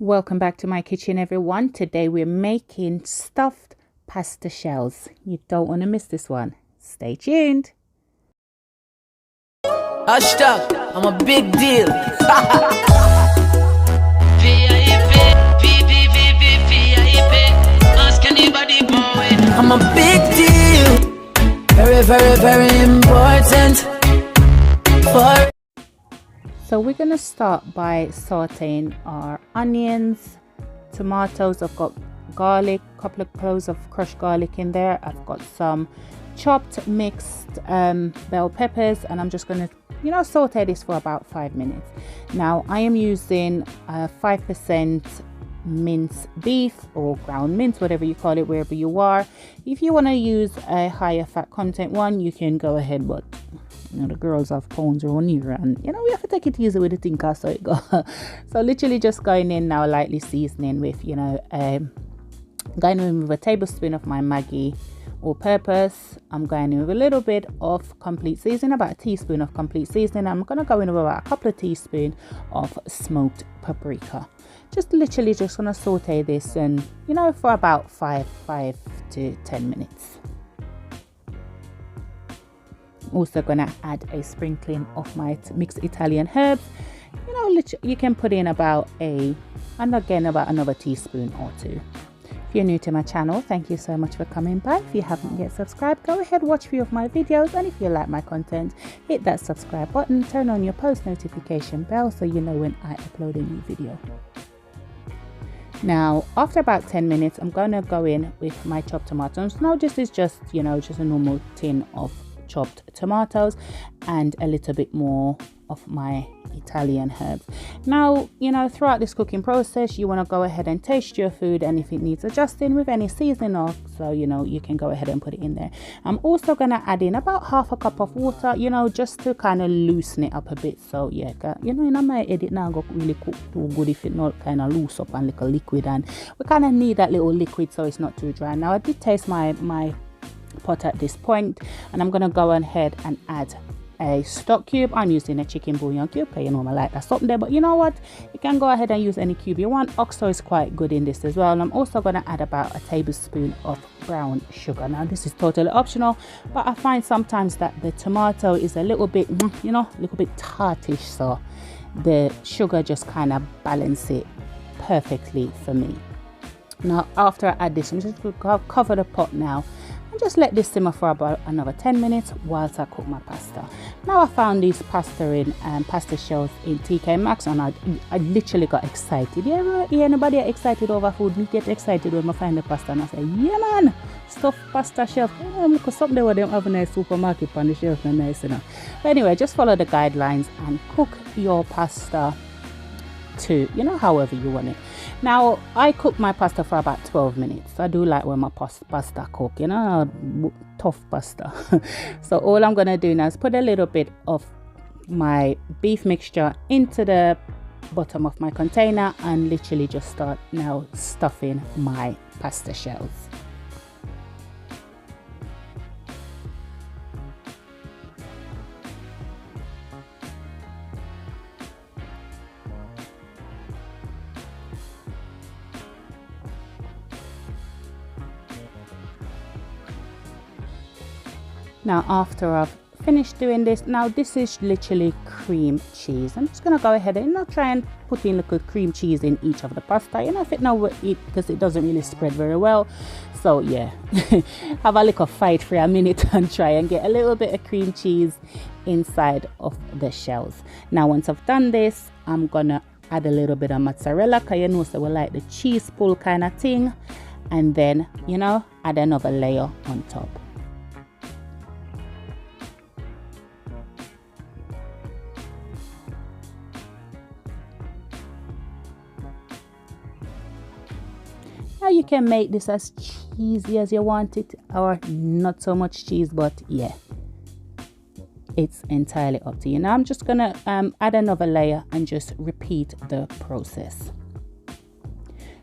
Welcome back to my kitchen, everyone. Today we're making stuffed pasta shells. You don't want to miss this one. Stay tuned. Hashtag, I'm a big deal. I'm a big deal. Very, very, very important. So we're going to start by sauteing our onions, tomatoes. I've got garlic, a couple of cloves of crushed garlic in there. I've got some chopped mixed bell peppers, and I'm just going to saute this for about 5 minutes. Now I am using 5% minced beef or ground mince, whatever you call it, wherever you are. If you want to use a higher fat content one, you can go ahead, but the girls have pounds around here, and we have to take it easy with the thinker, so it go. So literally just going in now, lightly seasoning with going in with a tablespoon of my Maggi all purpose. I'm going in with a little bit of complete seasoning, about a teaspoon of complete seasoning. I'm going to go in with about a couple of teaspoons of smoked paprika. Just literally just going to saute this and for about 5 to 10 minutes. Also going to add a sprinkling of my mixed Italian herbs. You can put in about another teaspoon or two. If you're new to my channel, thank you so much for coming by. If you haven't yet subscribed, go ahead, watch a few of my videos, and if you like my content, hit that subscribe button, turn on your post notification bell so you know when I upload a new video. Now after about 10 minutes, I'm going to go in with my chopped tomatoes. Now this is just just a normal tin of chopped tomatoes and a little bit more of my Italian herbs. Now throughout this cooking process, you want to go ahead and taste your food, and if it needs adjusting with any seasoning or so, you can go ahead and put it in there. I'm also going to add in about half a cup of water, just to kind of loosen it up a bit. So yeah, in my edit now go really cook too good if it not kind of loose up and like a liquid, and we kind of need that little liquid so it's not too dry. Now I did taste my pot at this point, and I'm gonna go ahead and add a stock cube. I'm using a chicken bouillon cube because I like that something there, but you know what, you can go ahead and use any cube you want. Oxtail is quite good in this as well. And I'm also going to add about a tablespoon of brown sugar. Now this is totally optional, but I find sometimes that the tomato is a little bit tartish, so the sugar just kind of balance it perfectly for me. Now after I add this, I'm just going to cover the pot now and just let this simmer for about another 10 minutes whilst I cook my pasta. Now I found these pasta shells in TK Maxx, and I literally got excited. You ever hear anybody excited over food? Me get excited when I find the pasta and I say, yeah man, stuffed pasta shelf. Look at something where they have a nice supermarket on the shelf and nice enough. But anyway, just follow the guidelines and cook your pasta to however you want it. Now I cook my pasta for about 12 minutes. I do like when my pasta cook, tough pasta. So all I'm gonna do now is put a little bit of my beef mixture into the bottom of my container and literally just start now stuffing my pasta shells. Now after I've finished doing this, now this is literally cream cheese. I'm just gonna go ahead and try and put in little cream cheese in each of the pasta, if it not eat, because it doesn't really spread very well. So yeah, have a little fight for a minute and try and get a little bit of cream cheese inside of the shells. Now once I've done this, I'm gonna add a little bit of mozzarella, because so we like the cheese pull kind of thing, and then add another layer on top. Now you can make this as cheesy as you want it, or not so much cheese, but yeah, it's entirely up to you. Now I'm just gonna add another layer and just repeat the process.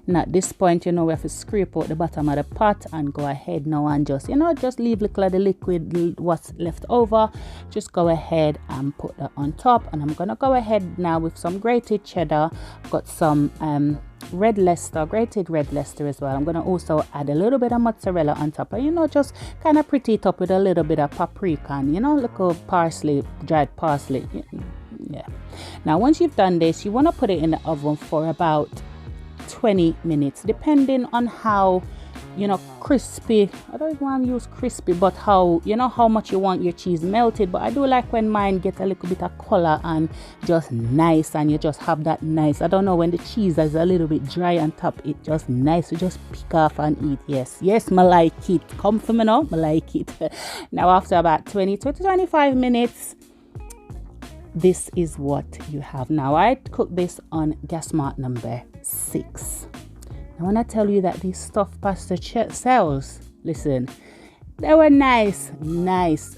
Now at this point, we have to scrape out the bottom of the pot and go ahead now and just leave little of the liquid what's left over. Just go ahead and put that on top, and I'm gonna go ahead now with some grated cheddar. I've got some red Leicester, grated red Leicester as well. I'm going to also add a little bit of mozzarella on top, and just kind of pretty it up with a little bit of paprika and little parsley, dried parsley. Yeah. Now once you've done this, you want to put it in the oven for about 20 minutes, depending on how crispy. I don't want to use crispy, but how how much you want your cheese melted. But I do like when mine gets a little bit of color and just nice, and you just have that nice, I don't know, when the cheese is a little bit dry on top, it just nice to just pick off and eat. Yes, I like it. Come for me now, I like it. Now after about 20 to 25 minutes, this is what you have. Now I cooked this on gas mark number 6. Now when I tell you that these stuffed pasta Shellz, listen, they were nice,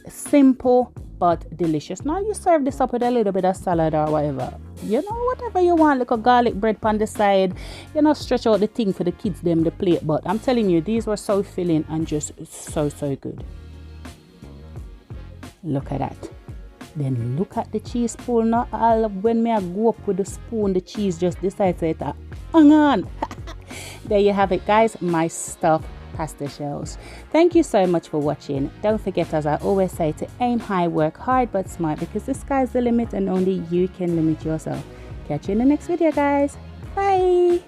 simple but delicious. Now you serve this up with a little bit of salad or whatever, whatever you want, like a garlic bread on the side, stretch out the thing for the kids them the plate. But I'm telling you, these were so filling and just so good. Look at that. Then look at the cheese spool. Not all when I go up with the spoon, the cheese just decides to hang on. There you have it, guys, my stuffed pasta Shellz. Thank you so much for watching. Don't forget, as I always say, to aim high, work hard but smart, because the sky's the limit and only you can limit yourself. Catch you in the next video, guys. Bye.